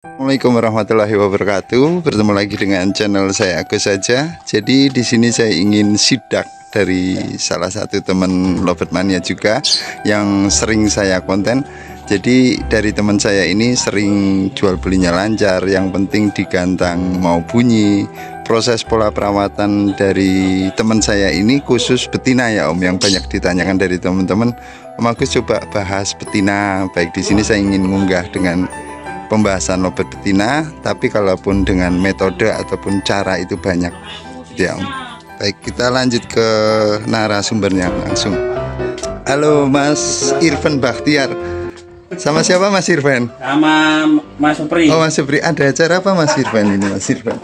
Assalamualaikum warahmatullahi wabarakatuh. Bertemu lagi dengan channel saya Agus saja. Jadi di sini saya ingin sidak dari salah satu teman Lovebird Mania juga yang sering saya konten. Jadi dari teman saya ini sering jual belinya lancar, yang penting digantang mau bunyi. Proses pola perawatan dari teman saya ini khusus betina ya Om, yang banyak ditanyakan dari teman-teman. Om Agus coba bahas betina. Baik, di sini saya ingin mengunggah dengan pembahasan lovebird betina, tapi kalaupun dengan metode ataupun cara itu banyak ya Om. Baik, kita lanjut ke narasumbernya langsung. Halo Mas Irfan Bakhtiar. Sama siapa Mas Irfan? Sama Mas Supri. Oh Mas Supri, ada acara apa Mas Irfan ini Mas Irfan?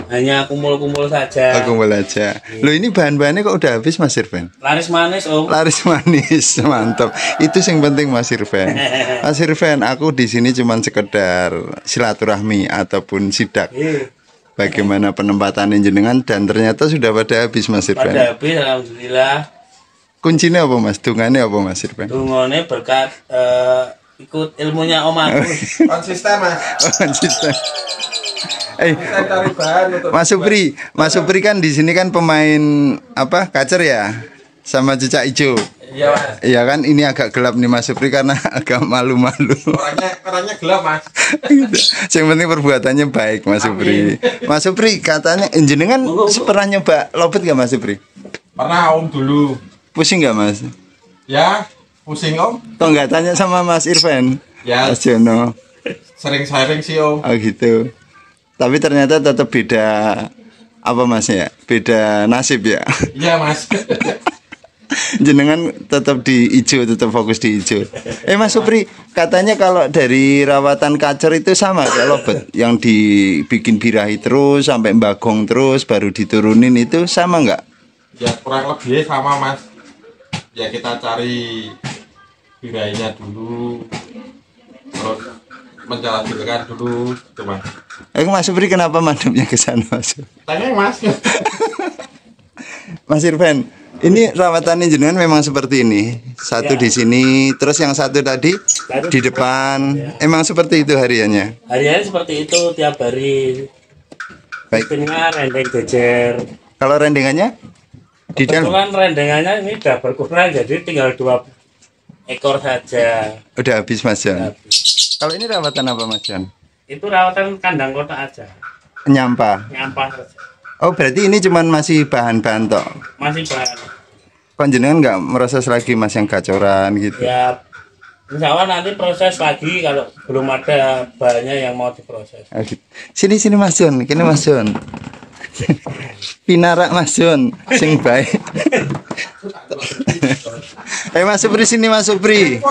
Hanya kumpul-kumpul saja. Oh, kumpul aja. Loh, ini bahan-bahannya kok udah habis Mas Irfan? Laris manis Om. Laris manis, mantap. Itu yang penting Mas Irfan. Mas Irfan, aku di sini cuma sekedar silaturahmi ataupun sidak. Bagaimana penempatan jenengan, dan ternyata sudah pada habis Mas Irfan. Pada habis, alhamdulillah. Kuncinya apa Mas? Dungannya apa Mas Irfan? Dungannya berkat ikut ilmunya Om Agus. Konsisten Mas. Oh, konsisten. Cari bahan untuk Mas Supri kan di sini kan pemain apa? Kacer ya, sama cicak hijau. Iya Mas. Iya kan, ini agak gelap nih Mas Supri karena agak malu-malu. Orangnya gelap Mas. Yang penting perbuatannya baik Mas Supri. Mas Supri, katanya jenengan pernah nyoba lovebird gak Mas Supri? Pernah Om dulu. Pusing gak Mas? Ya, pusing Om. Kok nggak tanya sama Mas Irfan? Ya, Mas Jono. sering sharing sih Om. Oh gitu. Tapi ternyata tetap beda apa Mas ya? Beda nasib ya. Iya Mas. Jenengan tetap di hijau, tetap fokus di hijau. Mas Supri, katanya kalau dari rawatan kacer itu sama kayak lovebird, yang dibikin birahi terus sampai bagong terus baru diturunin, itu sama nggak? Ya kurang lebih sama Mas. Ya kita cari birahinya dulu, terus menjalankan dulu, gitu Mas. Mas Supri kenapa madepnya ke sana Mas? Tanya Mas. Mas Irfan, ini rawatannya jenengan memang seperti ini. Satu Ya. di sini, terus yang satu tadi di depan. Ya. Emang seperti itu hariannya? Harian seperti itu tiap hari. Baik. Mesinnya rendeng jejer. Kalau rendengannya di dalam Kebetulan rendengannya ini udah berkurang, jadi tinggal 2 ekor saja. udah habis Mas Jan. Habis. Kalau ini rawatan apa Mas Jan? Itu rawatan kandang kotak aja. Nyampah. Nyampah saja. Oh, berarti ini cuman masih bahan-bahan tok. Masih bahan. Kan jenengan nggak meroses lagi Mas yang gacoran gitu? Ya, insya Allah nanti proses lagi kalau belum ada bahannya yang mau diproses. Ah, gitu. Sini Mas Jon, kini Mas Jon. Pinarak Mas Jon, sing baik. Mas Supri, sini Mas Supri.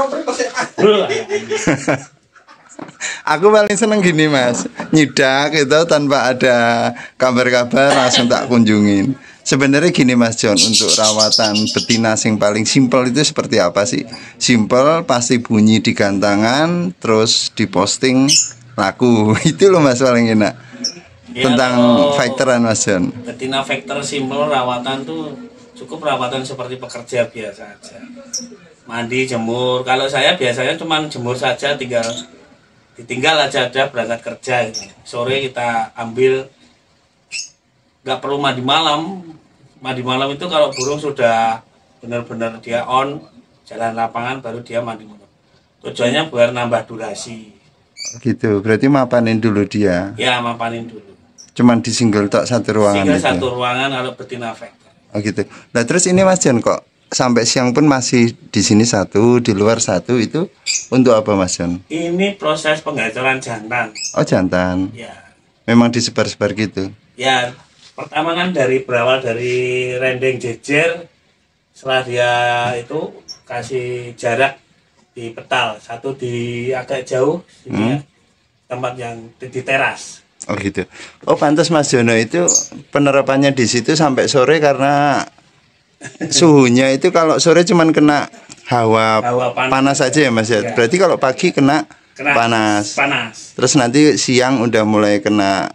Aku paling seneng gini Mas, nyidak itu tanpa ada kabar-kabar langsung tak kunjungin. Sebenarnya gini Mas Jon, untuk rawatan betina sing paling simpel itu seperti apa sih? Simpel, pasti bunyi di gantangan, terus diposting laku. Itu loh Mas paling enak. Ya, Tentang factoran Mas Jon. betina factor simple rawatan tuh cukup rawatan seperti pekerja biasa aja. Mandi, jemur. Kalau saya biasanya cuma jemur saja, ditinggal aja ada berangkat kerja gitu. Sore kita ambil, nggak perlu mandi malam. Mandi malam itu kalau burung sudah benar-benar dia on jalan lapangan baru dia mandi malam. Tujuannya biar nambah durasi. Gitu, berarti mapanin dulu dia. Ya, mapanin dulu. Cuman di single tok satu ruangan Sehingga itu. satu ruangan kalau betina factor. Oh gitu. Nah terus ini Mas Jon, kok sampai siang pun masih di sini satu, di luar satu, itu untuk apa Mas Jon? Ini proses penggacoran jantan. Oh jantan. Ya, Memang disebar-sebar gitu. ya pertama kan berawal dari rendeng jejer. Setelah dia itu kasih jarak di petal, satu di agak jauh, sini ya, tempat yang di teras. Oh gitu. Oh pantas Mas Jono itu penerapannya di situ sampai sore karena suhunya itu kalau sore cuman kena hawa panas aja ya Mas ya. Ya. Berarti kalau pagi kena panas. Terus nanti siang udah mulai kena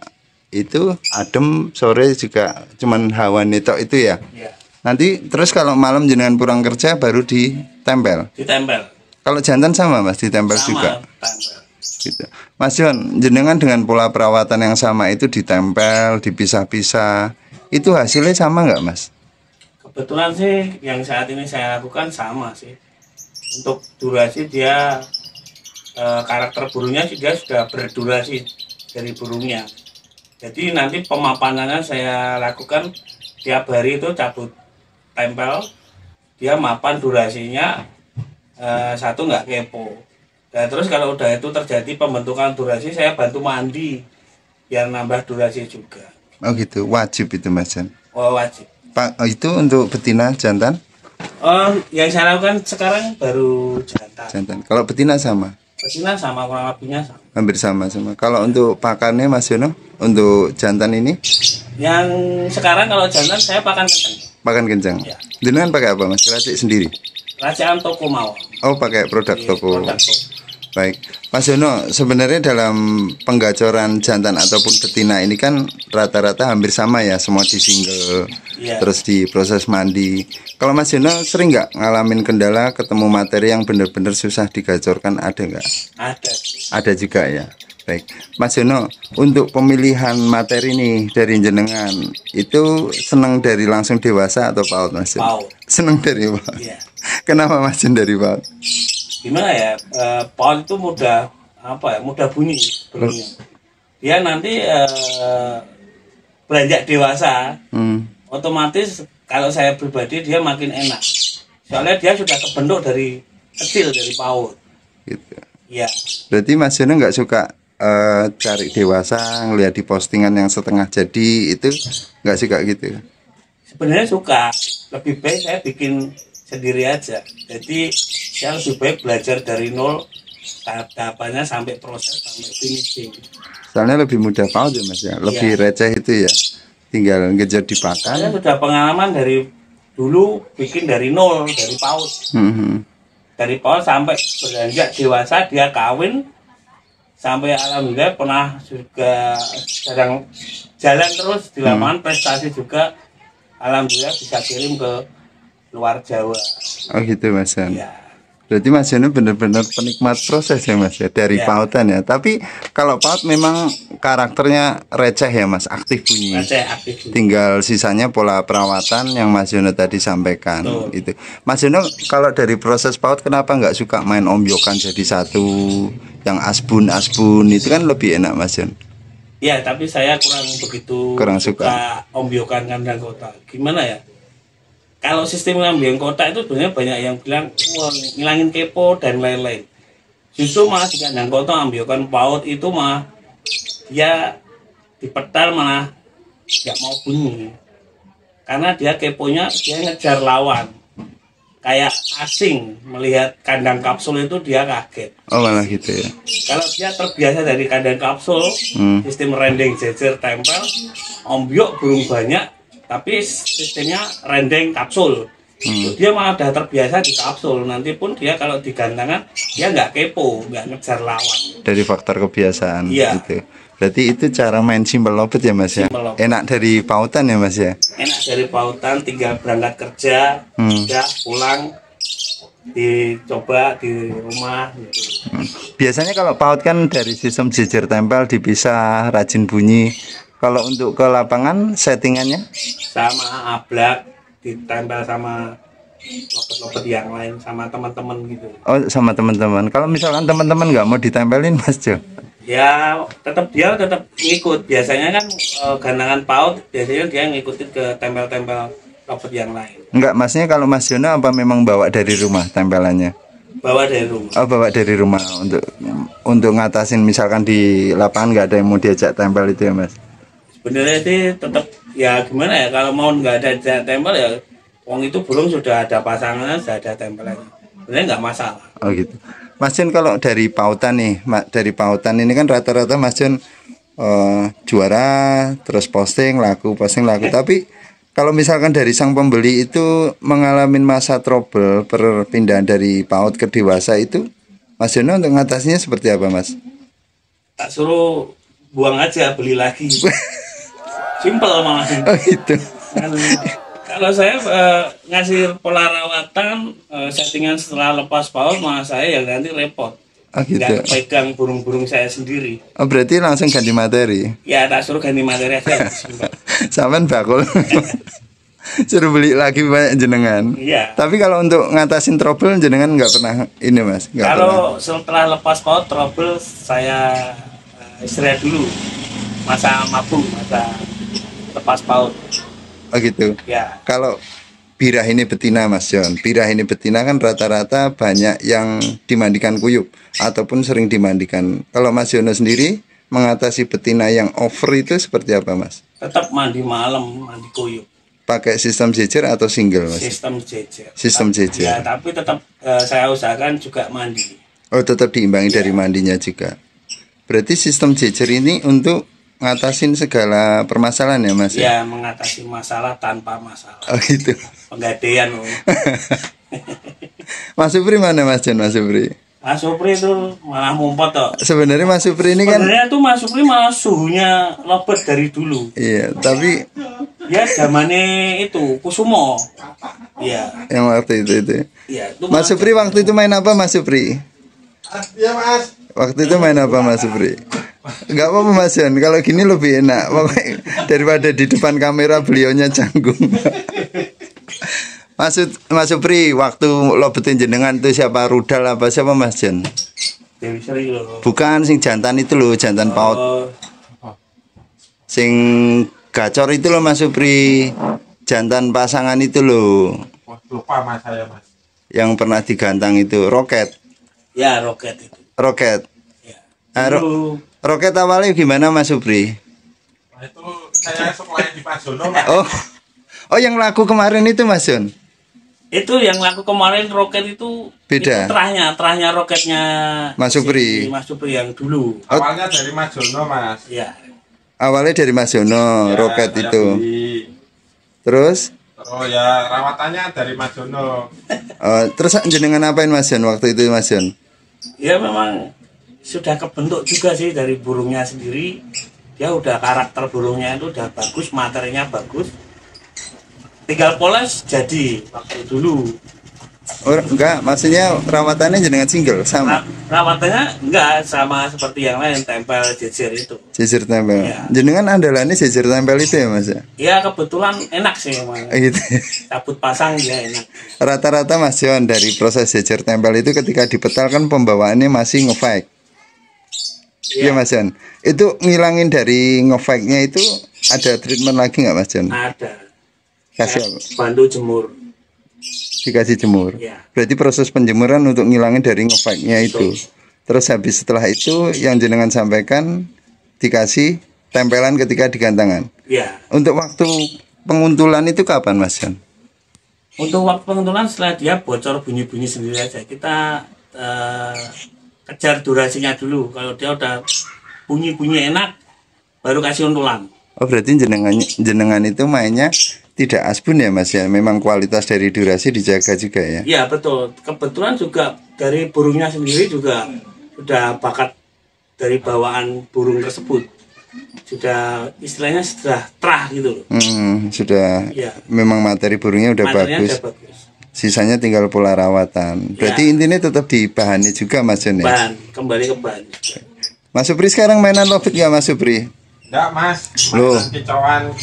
itu adem, sore juga cuman hawa netok itu ya. Ya. Nanti terus kalau malam jenengan pulang kerja baru ditempel. Ditempel. Kalau jantan sama Mas, ditempel Sama, juga. tempel. Gitu. Mas Jon, jenengan dengan pola perawatan yang sama itu ditempel, dipisah-pisah, itu hasilnya sama nggak Mas? Kebetulan sih yang saat ini saya lakukan sama sih. Untuk durasi dia karakter burungnya dia sudah berdurasi dari burungnya. Jadi nanti pemapanannya saya lakukan tiap hari itu cabut tempel, dia mapan durasinya satu nggak kepo. Nah, terus kalau udah itu terjadi pembentukan durasi, saya bantu mandi biar nambah durasi juga. Oh gitu, wajib itu Mas Jon. Oh, wajib. Pak, itu untuk betina jantan? Oh, yang saya lakukan sekarang baru jantan. Jantan. Kalau betina sama? Betina sama, kurang lebihnya sama. Hampir sama. Kalau untuk pakannya Mas Yono, untuk jantan ini? Yang sekarang kalau jantan saya pakan kencang. Pakan kencang. Ya. Jenengan pakai apa Mas? Racik sendiri? Racikan toko mawar. Oh, pakai produk toko. Produk toko. Baik, Mas Yono, sebenarnya dalam penggacoran jantan ataupun betina ini kan rata-rata hampir sama ya, semua di single, Iya. terus di proses mandi. Kalau Mas Yono sering nggak ngalamin kendala ketemu materi yang benar-benar susah digacorkan, ada nggak? Ada. Ada juga ya. Baik, Mas Yono, untuk pemilihan materi nih dari jenengan, itu senang dari langsung dewasa atau paut Mas Yono? Paut. Senang dari paut. Iya. Kenapa Mas Yono dari paut? Gimana ya, paut itu mudah bunyi burungnya. Dia nanti beranjak dewasa, otomatis kalau saya pribadi dia makin enak. Soalnya dia sudah kebentuk dari kecil, dari paut. Gitu. Iya. Berarti Mas Yono nggak suka cari dewasa, ngeliat di postingan yang setengah jadi, itu nggak suka gitu? Sebenarnya suka, lebih baik saya bikin sendiri aja. Jadi saya lebih baik belajar dari nol, tahapannya sampai proses sampai finishing. Soalnya lebih mudah paut ya Mas ya, lebih receh itu ya, tinggal ngejar di Saya pakan. sudah pengalaman dari dulu bikin dari nol, dari paut. Dari paut sampai beranjak dewasa, dia kawin, sampai alhamdulillah pernah juga sedang jalan terus di lapangan, prestasi juga, alhamdulillah bisa kirim ke luar Jawa. Oh gitu Mas Jon. Iya. Berarti Mas Yono benar-benar penikmat proses ya Mas ya, dari Ya. pautan ya. Tapi kalau paut memang karakternya receh ya Mas, aktif bunyi. Saya aktif. Tinggal sisanya pola perawatan yang Mas Yono tadi sampaikan. Betul. Itu Mas Yono kalau dari proses paut kenapa nggak suka main ombyokan jadi satu, yang asbun itu kan lebih enak Mas Yono? Ya, tapi saya kurang suka ombyokan kandang kota. Gimana ya? Kalau sistem ombyokan kota itu sebenarnya banyak yang bilang wah, ngilangin kepo dan lain-lain. Justru malah di kandang kota ombyokan paut itu malah dia dipetar malah nggak mau bunyi. Karena dia keponya dia ngejar lawan. Kayak asing melihat kandang kapsul itu dia kaget. Oh malah gitu ya. Kalau dia terbiasa dari kandang kapsul, sistem rendeng jejer tempel, ombyok burung banyak, tapi sistemnya rendeng kapsul. Dia malah udah terbiasa di kapsul. Nanti pun dia kalau di gandangan, dia nggak kepo, nggak ngejar lawan. Dari faktor kebiasaan Iya. itu. Berarti itu cara main simple lobet ya Mas ya. Simple lobet. Enak dari pautan ya Mas ya. Enak dari pautan, tinggal berangkat kerja, udah pulang, dicoba di rumah. Gitu. Biasanya kalau paut kan dari sistem jejer tempel dipisah, rajin bunyi. Kalau untuk ke lapangan settingannya? Sama ablak, ditempel sama lopet-lopet yang lain, sama teman-teman gitu. Oh sama teman-teman. Kalau misalkan teman-teman nggak mau ditempelin Mas Jo? Ya dia tetap ngikut. Biasanya kan gandangan paut biasanya dia ngikutin ke tempel-tempel lopet yang lain. Enggak, Masnya kalau Mas Jono apa memang bawa dari rumah tempelannya? Bawa dari rumah. Oh bawa dari rumah untuk ngatasin misalkan di lapangan nggak ada yang mau diajak tempel itu ya Mas? Sebenarnya sih tetap ya gimana ya, kalau mau nggak ada tempel ya wong itu burung sudah ada pasangannya, sudah ada tempelannya. Sebenarnya nggak masalah. Oh gitu. Mas Jon kalau dari pautan nih, dari pautan ini kan rata-rata Mas Jon juara, terus posting laku. Tapi kalau misalkan dari sang pembeli itu mengalami masa trouble perpindahan dari paut ke dewasa itu, Mas Jono untuk ngatasinya seperti apa Mas? Tak suruh buang aja, beli lagi. Simple malah. Oh itu. Kalau saya ngasih pola rawatan settingan setelah lepas paut, malah saya yang nanti repot. Oh gitu. Nggak pegang burung-burung saya sendiri. Oh berarti langsung ganti materi. Ya tak suruh ganti materi aja. Sampean bakul. Suruh beli lagi banyak jenengan. Iya. Tapi kalau untuk ngatasin trouble jenengan nggak pernah ini mas? Nggak pernah. Kalau setelah lepas paut trouble saya istirahat dulu. Masa mabung, masa lepas paut. Oh gitu. Ya. Kalau birah ini betina Mas John, birah ini betina kan rata-rata banyak yang dimandikan kuyup ataupun sering dimandikan. Kalau Mas Yono sendiri mengatasi betina yang over itu seperti apa Mas? Tetap mandi malam, mandi kuyup. Pakai sistem jejer atau single Mas? Sistem jejer. Sistem jejer. Ya, tapi tetap saya usahakan juga mandi. Oh tetap diimbangi dari mandinya juga. Berarti sistem jejer ini untuk ngatasin segala permasalahan ya Mas? Ya, mengatasi masalah tanpa masalah. Oh gitu. Penggadean. Mas Supri mana Mas John? Mas Supri? Mas Supri itu malah ngumpet toh. Sebenarnya Mas Supri ini kan Sebenarnya tuh Mas Supri malah suhunya lobet dari dulu. iya, tapi Ya zamannya itu Kusumo. Iya. yang waktu itu. Iya, itu Mas Supri waktu itu main apa Mas Supri? Iya Mas. Waktu itu main apa Mas Supri? Enggak apa-apa Mas John, kalau gini lebih enak. Pokoknya daripada di depan kamera beliaunya canggung. Mas Supri, waktu lobetin jenengan itu siapa rudal apa siapa Mas John? Dewi Sri loh. Bukan sing jantan itu loh, jantan paut. Oh, Sing gacor itu loh Mas Supri. Jantan pasangan itu loh. Wah, lupa Mas saya Mas. Yang pernah digantang itu, Roket. ya roket itu. Roket. Ya. Ah, Dulu, Roket awalnya gimana Mas Supri? Nah, itu saya sekolah di Pak Jono Mas. Oh yang laku kemarin itu Mas John? itu yang laku kemarin roket itu Beda. itu terahnya roketnya Mas Supri. Mas Supri yang dulu. Awalnya dari Mas Jono Mas. Ya. Awalnya dari Mas Jono, Ya, Roket saya itu. beli. Terus Oh ya rawatannya dari Mas Jono. terus jenengan apain Mas John waktu itu Mas John? Ya memang sudah kebentuk juga sih dari burungnya sendiri. Dia udah karakter burungnya itu udah bagus, materinya bagus. Tinggal poles jadi waktu dulu. Oh enggak, maksudnya rawatannya jenengan single sama Rawatannya enggak sama seperti yang lain, tempel jejer itu. jejer tempel. Ya. Jenengan andalannya jejer tempel itu ya Mas ya? Ya kebetulan enak sih emang. Gitu. Cabut pasang dia enak. Rata-rata Mas John dari proses jejer tempel itu ketika dipetal kan pembawaannya masih ngefake. Iya Mas John. Itu ngilangin dari ngefake-nya itu ada treatment lagi nggak Mas John? Ada. Kasih Ya, apa? bantu jemur. Dikasih jemur. Ya. Berarti proses penjemuran untuk ngilangin dari ngefake-nya itu. Terus habis setelah itu yang jenengan sampaikan dikasih tempelan ketika digantangan. Ya. Untuk waktu penguntulan itu kapan Mas John? Untuk waktu penentuan setelah dia bocor bunyi-bunyi sendiri aja. Kita kejar durasinya dulu. Kalau dia udah bunyi-bunyi enak, baru kasih untulan. Oh berarti jenengan itu mainnya tidak asbun ya Mas ya? Memang kualitas dari durasi dijaga juga ya? Iya betul. Kebetulan juga dari burungnya sendiri juga sudah bakat dari bawaan burung tersebut. Sudah istilahnya sudah terah gitu loh. Sudah Iya. memang materi burungnya udah Materinya bagus. udah bagus. Sisanya tinggal pola rawatan. Berarti Ya. intinya tetap di bahannya juga Mas John ya? Bahan, kembali ke bahan. Mas Supri sekarang mainan lobet nggak Mas Supri? Enggak Mas. Loh. Kicauan.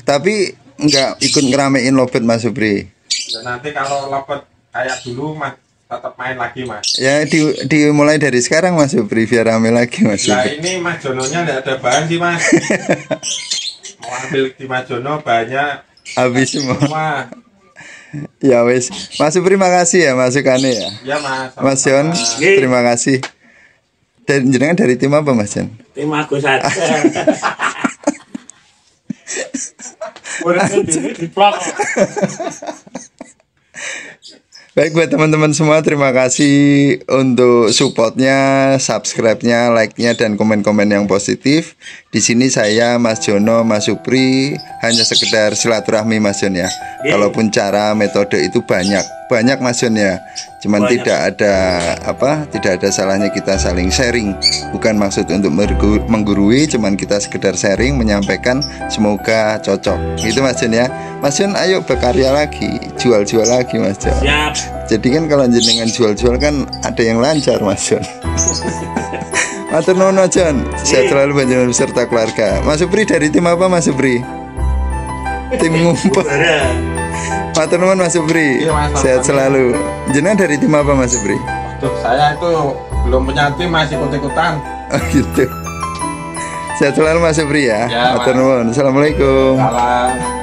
Tapi nggak ikut ngeramein lobet Mas Supri? Dan nanti kalau lobet kayak dulu Mas tetap main lagi Mas. Ya dimulai dari sekarang Mas Supri biar rame lagi Mas Nah Supri. ini Mas Jononya nggak ada bahan sih Mas. Mau ambil di Mas Jono banyak Habis semua. semua. Ya wes. Mas Supri makasih ya masukannya ya. Ya Mas. Mas John, terima kasih. Dan jenengan dari tim apa Mas John? Tim Agus saja. Boleh di vlog. Baik buat teman-teman semua, terima kasih untuk supportnya, subscribe-nya, like-nya, dan komen-komen yang positif. Di sini saya, Mas Jono, Mas Supri, hanya sekedar silaturahmi Mas Jon ya. Kalaupun cara, metode itu banyak Mas Jon ya. Cuman tidak ada salahnya kita saling sharing. Bukan maksud untuk menggurui, cuman kita sekedar sharing, menyampaikan, semoga cocok. Gitu Mas Jon ya. Mas Jon ayo berkarya lagi, jual-jual lagi Mas Jon. Siap. Jadi kan kalau jenengan jual-jual kan ada yang lancar Mas Jon. Matur nuwun Mas Jon. Sehat selalu panjenengan beserta keluarga. Mas Supri dari tim apa Mas Supri? Tim ngumpul. Matur nuwun Mas Supri. Iya, Mas, Sehat selalu. Jenengan dari tim apa Mas Supri? Tuh, saya itu belum punya tim, masih ikut-ikutan. Oh gitu. Sehat selalu Mas Supri ya. Ya, Matur Mas. nuwun. Assalamualaikum. Salam.